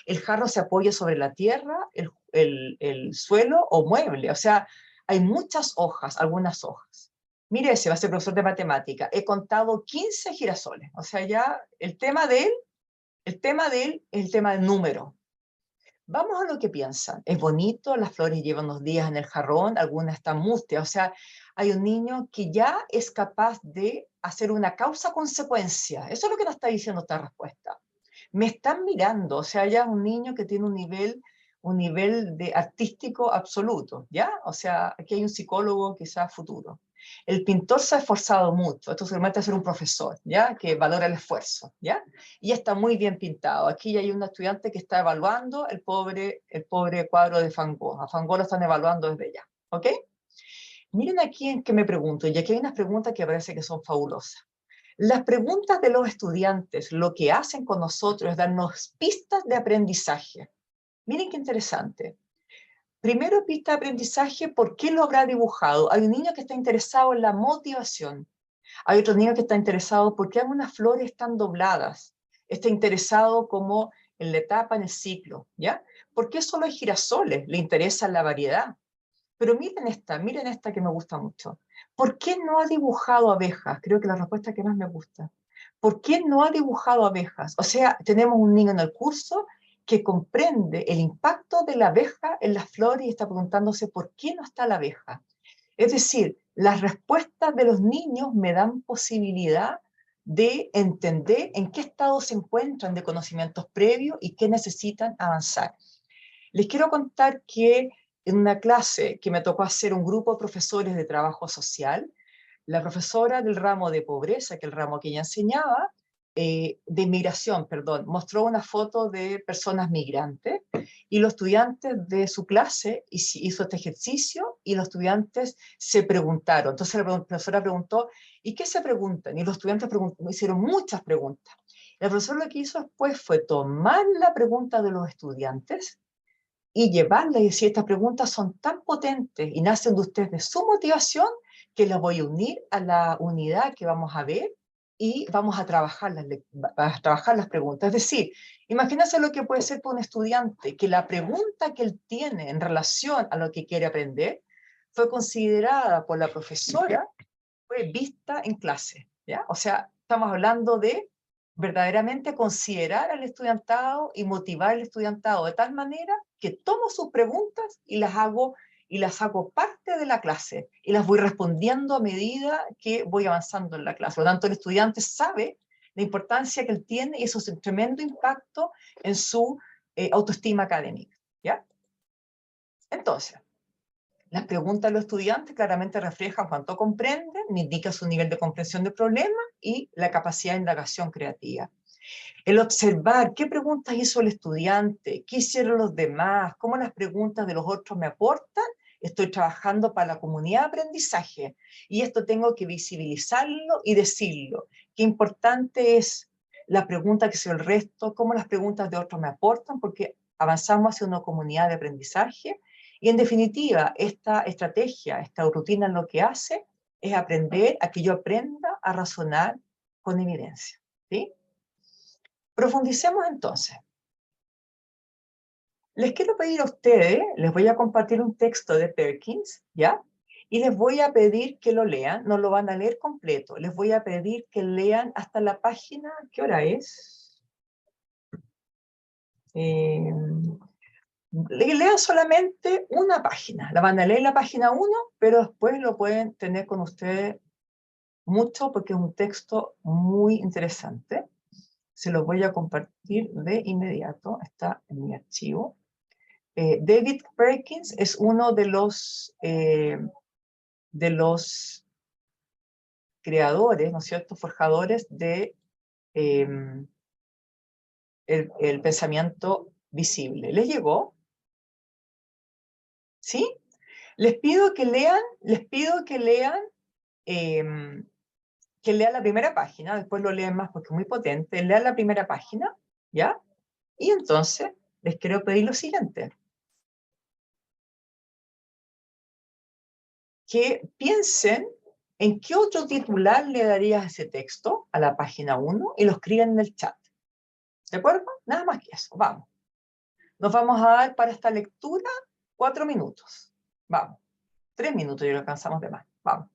El jarro se apoya sobre la tierra, el suelo o mueble. O sea, hay muchas hojas, algunas hojas. Mire, ese va a ser profesor de matemática. He contado 15 girasoles. O sea, ya el tema de él es el tema del número. Vamos a lo que piensan. Es bonito, las flores llevan unos días en el jarrón, algunas están mustias. O sea, hay un niño que ya es capaz de hacer una causa-consecuencia. Eso es lo que nos está diciendo esta respuesta. Me están mirando, o sea, ya es un niño que tiene un nivel de artístico absoluto, ¿ya? O sea, aquí hay un psicólogo quizás futuro. El pintor se ha esforzado mucho, esto se mete a ser un profesor, ¿ya? Que valora el esfuerzo, ¿ya? Y está muy bien pintado. Aquí hay un estudiante que está evaluando el pobre cuadro de Van Gogh. A Van Gogh lo están evaluando desde ya, ¿ok? Miren aquí en qué me pregunto, y aquí hay unas preguntas que parece que son fabulosas. Las preguntas de los estudiantes lo que hacen con nosotros es darnos pistas de aprendizaje. Miren qué interesante. Primero, pista de aprendizaje, ¿por qué lo habrá dibujado? Hay un niño que está interesado en la motivación. Hay otro niño que está interesado por qué algunas flores están dobladas. Está interesado como en la etapa, en el ciclo, ¿ya? ¿Por qué solo hay girasoles? Le interesa la variedad. Pero miren esta que me gusta mucho. ¿Por qué no ha dibujado abejas? Creo que la respuesta que más me gusta. ¿Por qué no ha dibujado abejas? O sea, tenemos un niño en el curso que comprende el impacto de la abeja en las flores y está preguntándose por qué no está la abeja. Es decir, las respuestas de los niños me dan posibilidad de entender en qué estado se encuentran de conocimientos previos y qué necesitan avanzar. Les quiero contar que en una clase que me tocó hacer un grupo de profesores de trabajo social, la profesora del ramo de pobreza, que es el ramo que ella enseñaba, de inmigración, perdón, mostró una foto de personas migrantes y los estudiantes de su clase hizo este ejercicio y los estudiantes se preguntaron. Entonces la profesora preguntó, ¿y qué se preguntan? Y los estudiantes hicieron muchas preguntas. La profesora lo que hizo después fue tomar la pregunta de los estudiantes y llevarla y decir, estas preguntas son tan potentes y nacen de ustedes de su motivación que las voy a unir a la unidad que vamos a ver y vamos a trabajar las preguntas. Es decir, imagínense lo que puede ser para un estudiante, que la pregunta que él tiene en relación a lo que quiere aprender fue considerada por la profesora, fue vista en clase, ¿ya? O sea, estamos hablando de verdaderamente considerar al estudiantado y motivar al estudiantado de tal manera que tomo sus preguntas y las hago parte de la clase y las voy respondiendo a medida que voy avanzando en la clase. Por lo tanto, el estudiante sabe la importancia que él tiene y eso es un tremendo impacto en su autoestima académica, ¿ya? Entonces, las preguntas de los estudiantes claramente reflejan cuánto comprenden, indica su nivel de comprensión del problema y la capacidad de indagación creativa. El observar qué preguntas hizo el estudiante, qué hicieron los demás, cómo las preguntas de los otros me aportan, estoy trabajando para la comunidad de aprendizaje y esto tengo que visibilizarlo y decirlo. Qué importante es la pregunta que hizo el resto, cómo las preguntas de otros me aportan, porque avanzamos hacia una comunidad de aprendizaje y en definitiva esta estrategia, esta rutina lo que hace es aprender a que yo aprenda a razonar con evidencia, ¿sí? Profundicemos entonces. Les quiero pedir a ustedes, les voy a compartir un texto de Perkins, ¿ya? Y les voy a pedir que lo lean, no lo van a leer completo, les voy a pedir que lean hasta la página, ¿qué hora es? Lean solamente una página, la van a leer la página 1, pero después lo pueden tener con ustedes mucho porque es un texto muy interesante. Se los voy a compartir de inmediato, está en mi archivo. David Perkins es uno de los creadores, ¿no es cierto?, forjadores de el pensamiento visible. ¿Les llegó? ¿Sí? Les pido que lean la primera página, después lo leen más porque es muy potente, lean la primera página, ¿ya? Y entonces les quiero pedir lo siguiente. Que piensen en qué otro titular le darías a ese texto, a la página 1, y lo escriben en el chat. ¿De acuerdo? Nada más que eso. Vamos. Nos vamos a dar para esta lectura 4 minutos. Vamos. 3 minutos y lo alcanzamos de más. Vamos.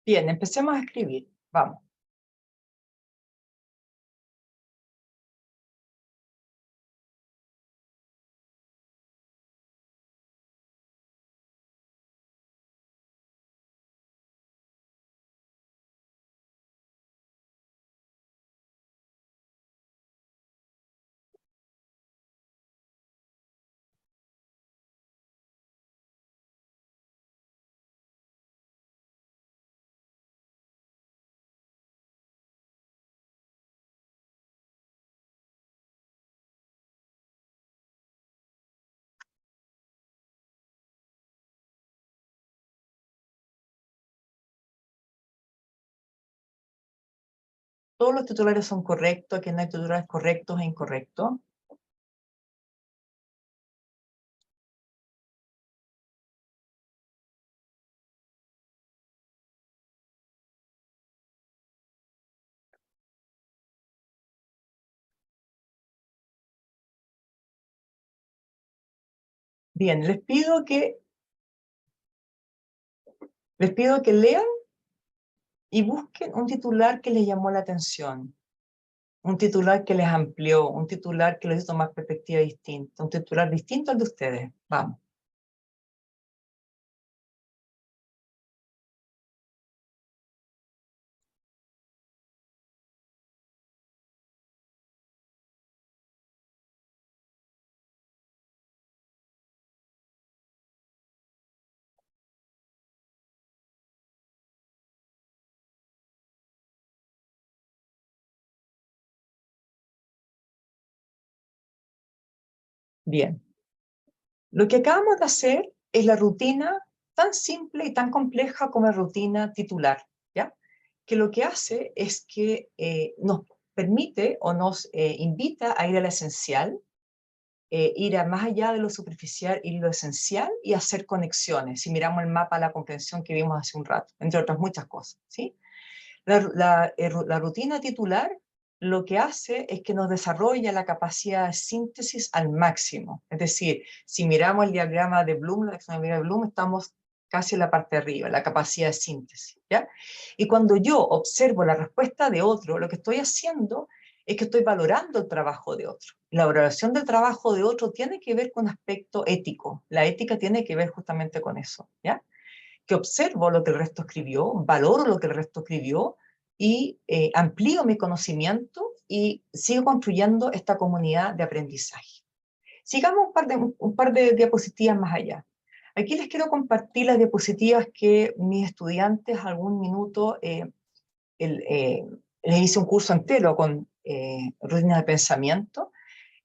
Bien, empecemos a escribir. Vamos. Todos los titulares son correctos, que no hay titulares correctos e incorrectos. Bien, les pido que lean y busquen un titular que les llamó la atención, un titular que les amplió, un titular que les hizo tomar perspectiva distinta, un titular distinto al de ustedes. Vamos. Bien. Lo que acabamos de hacer es la rutina tan simple y tan compleja como la rutina titular, ¿ya? Que lo que hace es que nos permite o nos invita a ir a lo esencial, ir a más allá de lo superficial, ir a lo esencial y hacer conexiones. Si miramos el mapa, la comprensión que vimos hace un rato, entre otras muchas cosas, ¿sí? La rutina titular lo que hace es que nos desarrolla la capacidad de síntesis al máximo. Es decir, si miramos el diagrama de Bloom, la taxonomía de Bloom, estamos casi en la parte de arriba, la capacidad de síntesis, ¿ya? Y cuando yo observo la respuesta de otro, lo que estoy haciendo es que estoy valorando el trabajo de otro. La valoración del trabajo de otro tiene que ver con un aspecto ético. La ética tiene que ver justamente con eso, ¿ya? Que observo lo que el resto escribió, valoro lo que el resto escribió y amplío mi conocimiento y sigo construyendo esta comunidad de aprendizaje. Sigamos un par de diapositivas más allá. Aquí les quiero compartir las diapositivas que mis estudiantes algún minuto les hice un curso entero con rutinas de pensamiento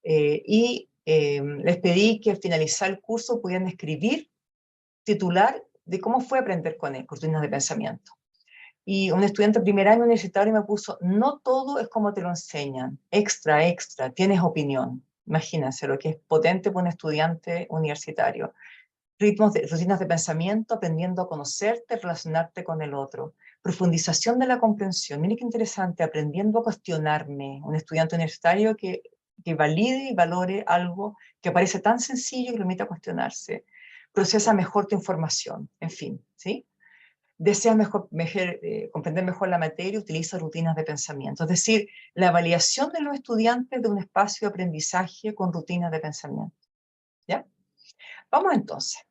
y les pedí que al finalizar el curso pudieran escribir, titular de cómo fue aprender con él, rutinas de pensamiento. Y un estudiante de primer año universitario me puso, no todo es como te lo enseñan, extra, extra, tienes opinión. Imagínense lo que es potente para un estudiante universitario. Rutinas de pensamiento, aprendiendo a conocerte, relacionarte con el otro. Profundización de la comprensión. Miren qué interesante, aprendiendo a cuestionarme. Un estudiante universitario que valide y valore algo que parece tan sencillo que lo permite a cuestionarse. Procesa mejor tu información, en fin, ¿sí? Desea comprender mejor la materia, utiliza rutinas de pensamiento. Es decir, la validación de los estudiantes de un espacio de aprendizaje con rutinas de pensamiento. ¿Ya? Vamos entonces.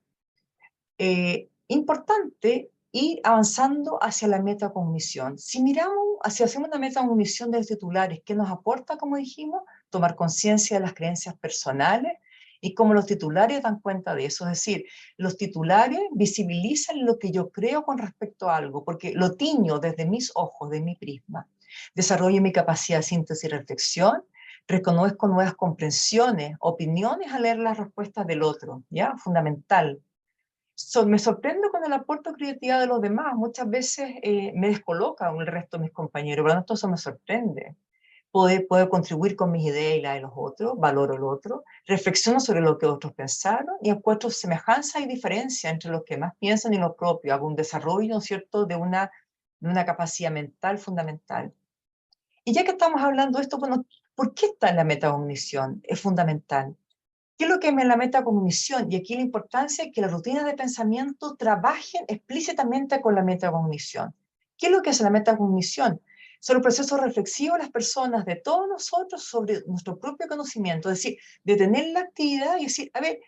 Importante ir avanzando hacia la metacognición. Si miramos, si hacemos una metacognición de los titulares, ¿qué nos aporta, como dijimos? Tomar conciencia de las creencias personales y cómo los titulares dan cuenta de eso. Es decir, los titulares visibilizan lo que yo creo con respecto a algo, porque lo tiño desde mis ojos, de mi prisma. Desarrollo mi capacidad de síntesis y reflexión, reconozco nuevas comprensiones, opiniones al leer las respuestas del otro, ¿ya? Fundamental. Me sorprendo con el aporte de creatividad de los demás. Muchas veces me descoloca con el resto de mis compañeros, pero no, eso me sorprende. Puedo contribuir con mis ideas y las de los otros, valoro lo otro, reflexiono sobre lo que otros pensaron y encuentro semejanza y diferencia entre los que más piensan y lo propio. Hago un desarrollo, ¿no es cierto?, de una capacidad mental fundamental. Y ya que estamos hablando de esto, bueno, ¿por qué está en la metacognición? Es fundamental. ¿Qué es lo que me la metacognición? Y aquí la importancia es que las rutinas de pensamiento trabajen explícitamente con la metacognición. ¿Qué es lo que hace la metacognición? Son los procesos reflexivos de las personas, de todos nosotros, sobre nuestro propio conocimiento. Es decir, detener la actividad y decir, a ver,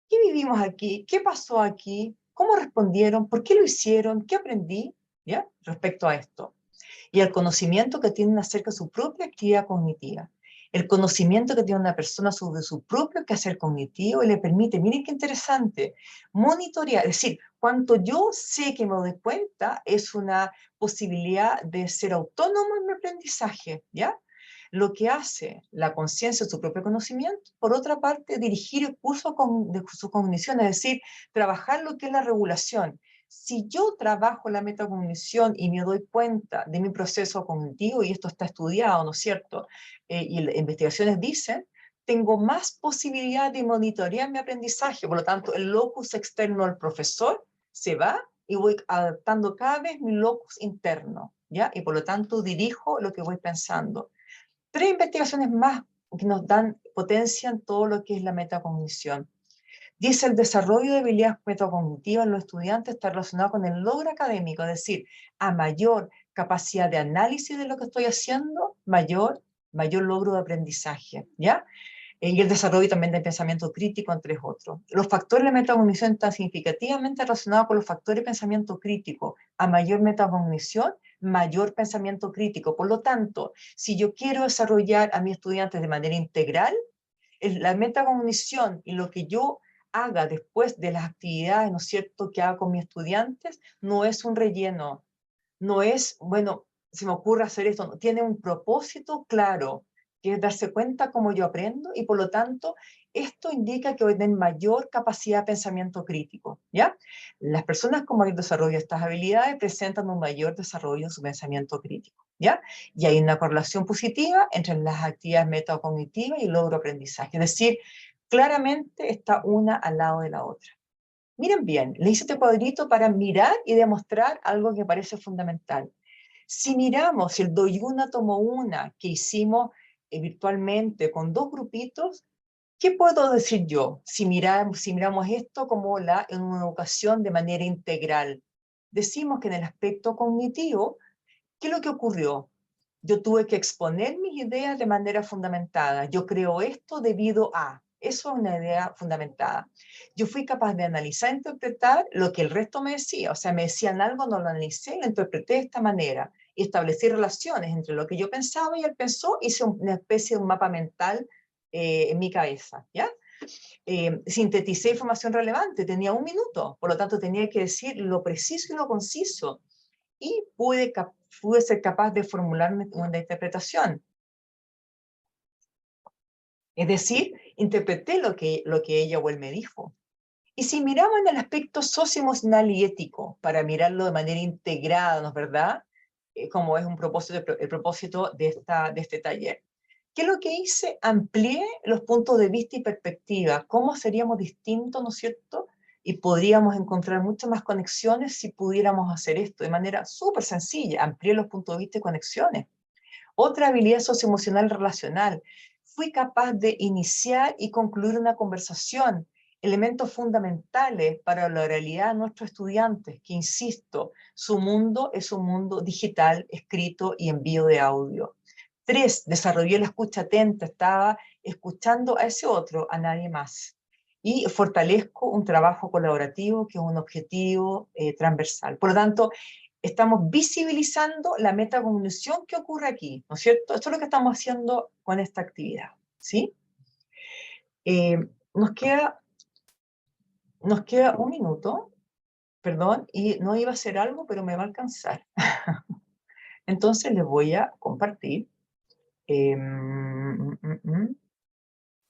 ¿qué vivimos aquí? ¿Qué pasó aquí? ¿Cómo respondieron? ¿Por qué lo hicieron? ¿Qué aprendí? ¿Ya? Respecto a esto. Y el conocimiento que tienen acerca de su propia actividad cognitiva. El conocimiento que tiene una persona sobre su propio quehacer cognitivo y le permite, miren qué interesante, monitorear, es decir, cuanto yo sé que me doy cuenta es una posibilidad de ser autónomo en mi aprendizaje, ¿ya? Lo que hace la conciencia de su propio conocimiento, por otra parte, dirigir el curso de su cognición, es decir, trabajar lo que es la regulación. Si yo trabajo la metacognición y me doy cuenta de mi proceso cognitivo, y esto está estudiado, ¿no es cierto? Y las investigaciones dicen, tengo más posibilidad de monitorear mi aprendizaje, por lo tanto, el locus externo al profesor se va y voy adaptando cada vez mi locus interno, ¿ya? Y por lo tanto, dirijo lo que voy pensando. 3 investigaciones más que nos dan, potencian todo lo que es la metacognición. Dice, el desarrollo de habilidades metacognitivas en los estudiantes está relacionado con el logro académico, es decir, a mayor capacidad de análisis de lo que estoy haciendo, mayor logro de aprendizaje, ¿ya? Y el desarrollo también del pensamiento crítico, entre otros. Los factores de metacognición están significativamente relacionados con los factores de pensamiento crítico. A mayor metacognición, mayor pensamiento crítico. Por lo tanto, si yo quiero desarrollar a mis estudiantes de manera integral, la metacognición y lo que yo haga después de las actividades, ¿no es cierto?, que hago con mis estudiantes, no es un relleno, no es, bueno, se me ocurre hacer esto, no, tiene un propósito claro, que es darse cuenta cómo yo aprendo y por lo tanto esto indica que voy a tener mayor capacidad de pensamiento crítico, ¿ya? Las personas con mayor desarrollo de estas habilidades presentan un mayor desarrollo en su pensamiento crítico, ¿ya? Y hay una correlación positiva entre las actividades metacognitivas y el logro aprendizaje, es decir, claramente está una al lado de la otra. Miren bien, le hice este cuadrito para mirar y demostrar algo que parece fundamental. Si miramos el Doyuna Tomo Una que hicimos virtualmente con 2 grupitos, ¿qué puedo decir yo si miramos esto como en una educación de manera integral? Decimos que en el aspecto cognitivo, ¿qué es lo que ocurrió? Yo tuve que exponer mis ideas de manera fundamentada. Yo creo esto debido a. Eso es una idea fundamentada. Yo fui capaz de analizar e interpretar lo que el resto me decía. O sea, me decían algo, no lo analicé, lo interpreté de esta manera. Y establecí relaciones entre lo que yo pensaba y él pensó. Hice una especie de un mapa mental en mi cabeza, ¿ya? Sinteticé información relevante. Tenía 1 minuto. Por lo tanto, tenía que decir lo preciso y lo conciso. Y pude ser capaz de formular una interpretación. Es decir, interpreté lo que ella o él me dijo. Y si miramos en el aspecto socioemocional y ético, para mirarlo de manera integrada, ¿no es verdad? Como es el propósito de este taller. ¿Qué es lo que hice? Amplié los puntos de vista y perspectiva. ¿Cómo seríamos distintos, no es cierto? Y podríamos encontrar muchas más conexiones si pudiéramos hacer esto de manera súper sencilla. Amplié los puntos de vista y conexiones. Otra habilidad socioemocional relacional. Fui capaz de iniciar y concluir una conversación, elementos fundamentales para la realidad de nuestros estudiantes, que insisto, su mundo es un mundo digital, escrito y envío de audio. 3, desarrollé la escucha atenta, estaba escuchando a ese otro, a nadie más. Y fortalezco un trabajo colaborativo que es un objetivo transversal. Por lo tanto, estamos visibilizando la metacognición que ocurre aquí, ¿no es cierto? Esto es lo que estamos haciendo con esta actividad, ¿sí? Eh, nos queda 1 minuto, perdón, y no iba a hacer algo, pero me va a alcanzar. Entonces les voy a compartir,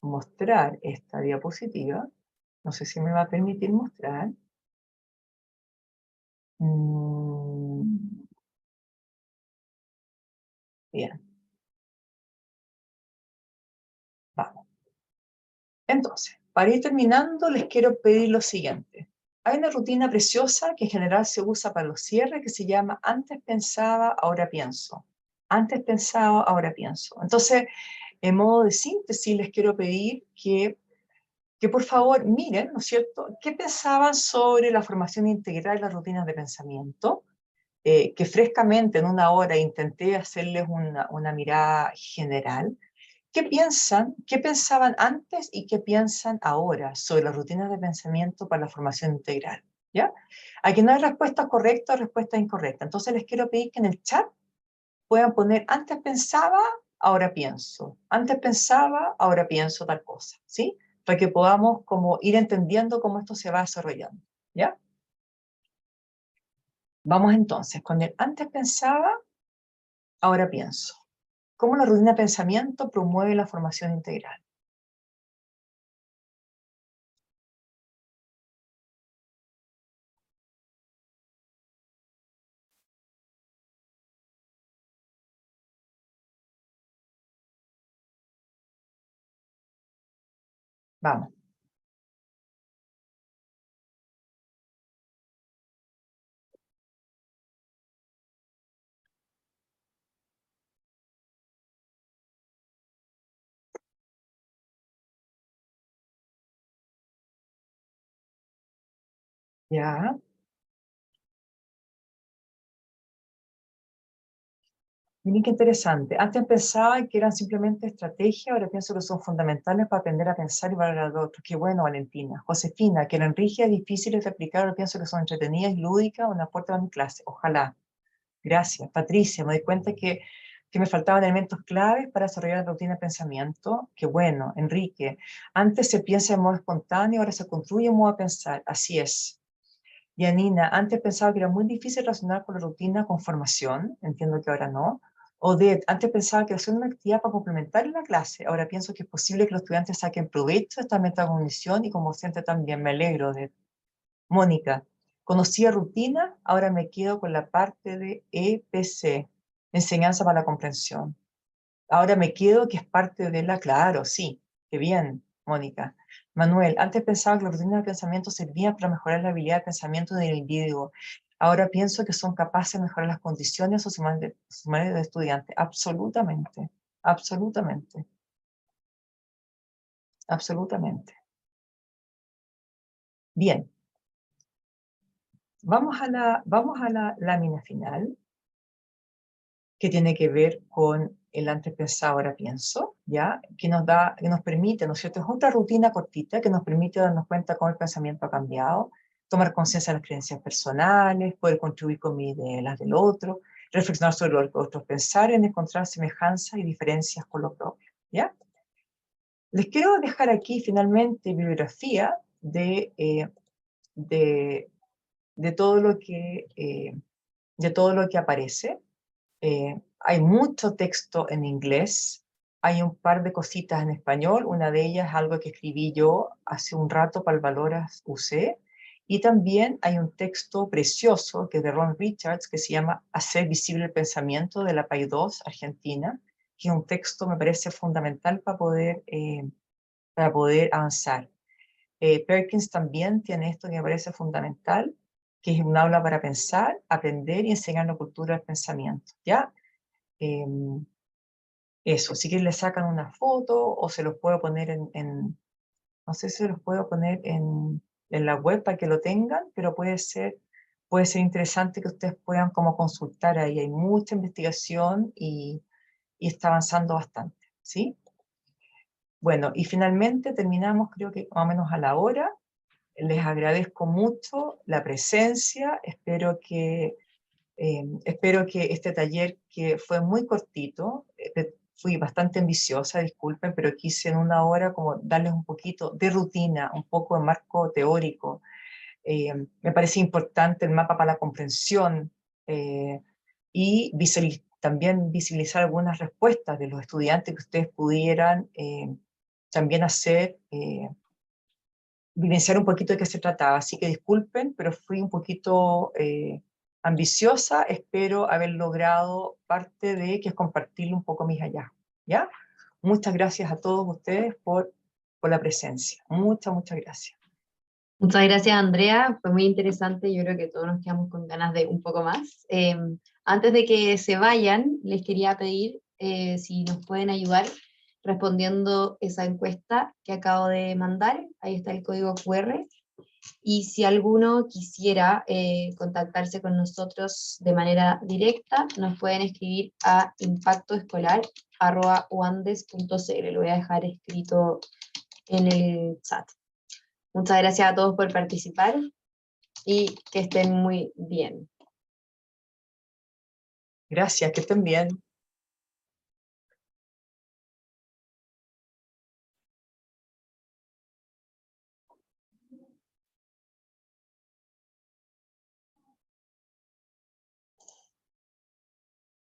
mostrar esta diapositiva. No sé si me va a permitir mostrar. Bien, vamos. Entonces, para ir terminando, les quiero pedir lo siguiente. Hay una rutina preciosa que en general se usa para los cierres que se llama antes pensaba, ahora pienso. Antes pensaba, ahora pienso. Entonces, en modo de síntesis, les quiero pedir que por favor miren, ¿no es cierto?, qué pensaban sobre la formación integral y las rutinas de pensamiento. que frescamente en una hora intenté hacerles una mirada general. ¿Qué piensan, qué pensaban antes y qué piensan ahora sobre las rutinas de pensamiento para la formación integral? ¿Ya? Aquí no hay respuesta correcta o respuesta incorrecta. Entonces les quiero pedir que en el chat puedan poner antes pensaba, ahora pienso. Antes pensaba, ahora pienso tal cosa, ¿sí? Para que podamos como ir entendiendo cómo esto se va desarrollando, ¿ya? Vamos entonces con el antes pensaba, ahora pienso. ¿Cómo la rutina de pensamiento promueve la formación integral? Vamos. Ya. Miren qué interesante. Antes pensaba que eran simplemente estrategias, ahora pienso que son fundamentales para aprender a pensar y valorar al otro. Qué bueno, Valentina. Josefina, que eran rígidas, difíciles de aplicar, ahora pienso que son entretenidas y lúdicas, un aporte a mi clase. Ojalá. Gracias. Patricia, me doy cuenta que me faltaban elementos claves para desarrollar la rutina de pensamiento. Qué bueno. Enrique, antes se piensa de modo espontáneo, ahora se construye en modo de pensar. Así es. Yanina, antes pensaba que era muy difícil razonar con la rutina con formación, entiendo que ahora no. Odette, antes pensaba que hacer una actividad para complementar la clase, ahora pienso que es posible que los estudiantes saquen provecho de esta metacognición y como docente también, me alegro de. Mónica, conocía rutina, ahora me quedo con la parte de EPC, enseñanza para la comprensión. Ahora me quedo que es parte de la, claro, sí, qué bien, Mónica. Manuel, antes pensaba que las rutinas de pensamiento servían para mejorar la habilidad de pensamiento del individuo. Ahora pienso que son capaces de mejorar las condiciones sociales de estudiante. Absolutamente, absolutamente, absolutamente. Bien, vamos a la lámina final, que tiene que ver con el antes pensado, ahora pienso, ¿ya? Que nos permite, ¿no es cierto? Es otra rutina cortita que nos permite darnos cuenta cómo el pensamiento ha cambiado, tomar conciencia de las creencias personales, poder contribuir con mi idea y las del otro, reflexionar sobre lo que otros pensaron, encontrar semejanzas y diferencias con lo propio, ¿ya? Les quiero dejar aquí finalmente bibliografía de, de todo lo de todo lo que aparece. Hay mucho texto en inglés, hay un par de cositas en español, una de ellas es algo que escribí yo hace un rato para el Valoras UC, y también hay un texto precioso que es de Ron Richards que se llama Hacer visible el pensamiento de la PAI 2 Argentina, que es un texto me parece fundamental para poder avanzar. Perkins también tiene esto que me parece fundamental, que es un aula para pensar, aprender y enseñar la cultura del pensamiento, ¿ya? Eh, Eso, si quieren le sacan una foto o se los puedo poner no sé si se los puedo poner en la web para que lo tengan, pero puede ser interesante que ustedes puedan como consultar ahí. Hay mucha investigación y está avanzando bastante, ¿sí? Bueno, y finalmente terminamos, creo que más o menos a la hora. Les agradezco mucho la presencia, espero que este taller, que fue muy cortito, fui bastante ambiciosa, disculpen, pero quise en una hora como darles un poquito de rutina, un poco de marco teórico. Me parece importante el mapa para la comprensión y también visibilizar algunas respuestas de los estudiantes que ustedes pudieran también hacer. Vivenciar un poquito de qué se trataba. Así que disculpen, pero fui un poquito ambiciosa. Espero haber logrado parte de que es compartirle un poco mis hallazgos. ¿Ya? Muchas gracias a todos ustedes por la presencia. Muchas gracias. Muchas gracias, Andrea. Fue muy interesante. Yo creo que todos nos quedamos con ganas de un poco más. Antes de que se vayan, les quería pedir si nos pueden ayudar respondiendo esa encuesta que acabo de mandar. Ahí está el código QR. Y si alguno quisiera contactarse con nosotros de manera directa, nos pueden escribir a impactoescolar@uandes.cl. Lo voy a dejar escrito en el chat. Muchas gracias a todos por participar y que estén muy bien. Gracias, que estén bien.